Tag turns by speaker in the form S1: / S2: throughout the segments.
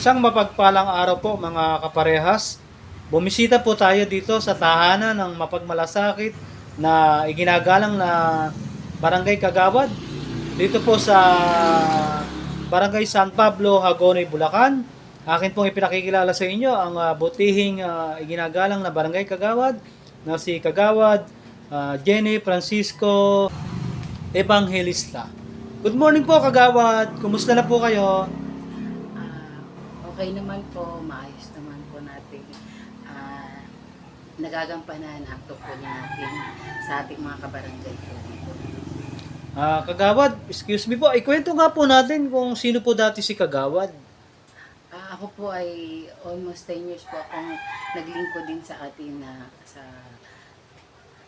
S1: Isang mapagpalang araw po mga kaparehas. Bumisita po tayo dito sa tahanan ng mapagmalasakit na iginagalang na Barangay Kagawad. Dito po sa Barangay San Pablo, Hagonoy, Bulacan. Akin pong ipinakikilala sa inyo ang butihing iginagalang na Barangay Kagawad na si Kagawad Jenny Francisco Evangelista. Good morning po Kagawad. Kumusta na po kayo?
S2: Okay naman po, maayos naman po natin nagagampanan ang tungkulin natin sa ating mga kabarangay po dito.
S1: Kagawad, excuse me po, ikwento nga po natin kung sino po dati si Kagawad.
S2: Ako po ay almost 10 years po akong naglingkod din sa atin na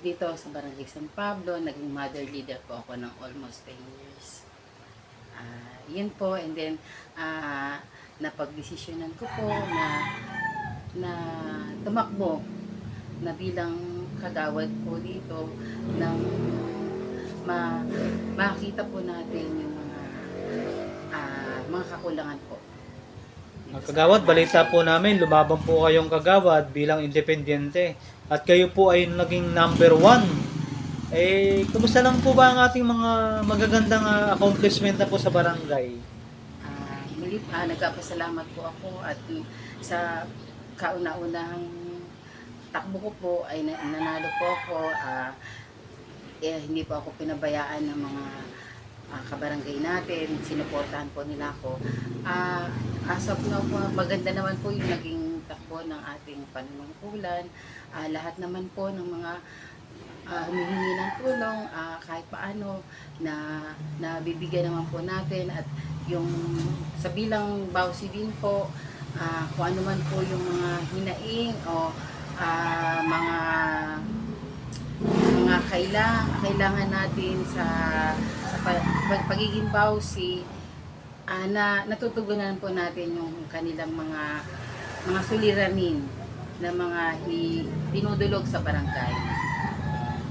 S2: dito sa Barangay San Pablo. Naging mother leader po ako ng almost 10 years. Yun po, and then napagdesisyonan ko po na tumakbo na bilang kagawad po dito nang makita po natin yung mga kakulangan po.
S1: Kagawad, balita po namin, lumaban po kayong Kagawad bilang independyente at kayo po ay naging number 1. Kumusta lang po ba ang ating mga magagandang accomplishment na po sa barangay?
S2: Muli, nagpapasalamat po ako at sa kauna-unahang takbo ko po ay nanalo po ako. Hindi po ako pinabayaan ng mga kabarangay natin, sinuportahan po nila ako. As of now po, maganda naman po yung naging takbo ng ating panunungkulan. Lahat naman po ng mga humihingi ng tulong, kahit paano na nabibigyan naman po natin, at yung sa bilang bawsi din po, kung ano man po yung mga hinaing o mga kailangan natin sa pagiging bawsi, na natutugunan po natin yung kanilang mga suliranin na mga dinudulog sa barangay.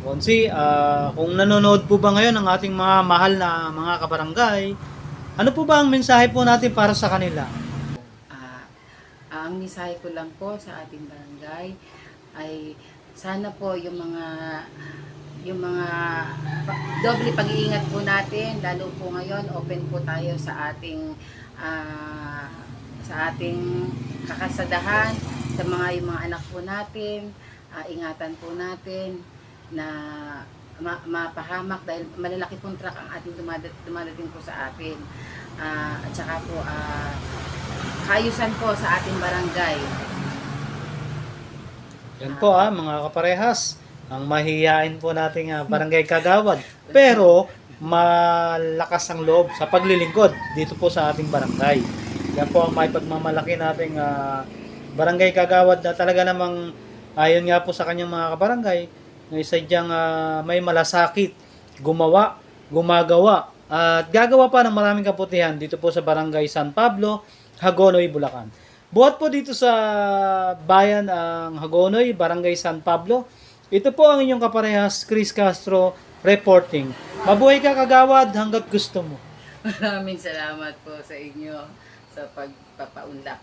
S1: Bonsi, kung nanonood po ba ngayon ang ating mga mahal na mga kabarangay, ano po ba ang mensahe po natin para sa kanila?
S2: Ang mensahe ko lang po sa ating barangay ay sana po yung mga doble pag-iingat po natin, lalo po ngayon open po tayo sa ating kakasadahan, sa yung mga anak po natin, ingatan po natin na mapahamak dahil malalaki pong truck ang ating dumadating po sa atin, at saka po kaayusan po sa ating barangay.
S1: Yan po mga kaparehas, ang mahihain po nating Barangay Kagawad. Pero malakas ang loob sa paglilingkod dito po sa ating barangay. Yan po ang may pagmamalaki nating Barangay Kagawad na talaga namang ayon nga po sa kanyang mga kabarangay na sadyang may malasakit, gumagawa at gagawa pa ng maraming kabutihan dito po sa Barangay San Pablo, Hagonoy, Bulacan. Buhat po dito sa bayan ang Hagonoy, Barangay San Pablo. Ito po ang inyong kaparehas, Chris Castro, reporting. Mabuhay ka Kagawad hanggat gusto mo.
S2: Maraming salamat po sa inyo sa pagpapaunlak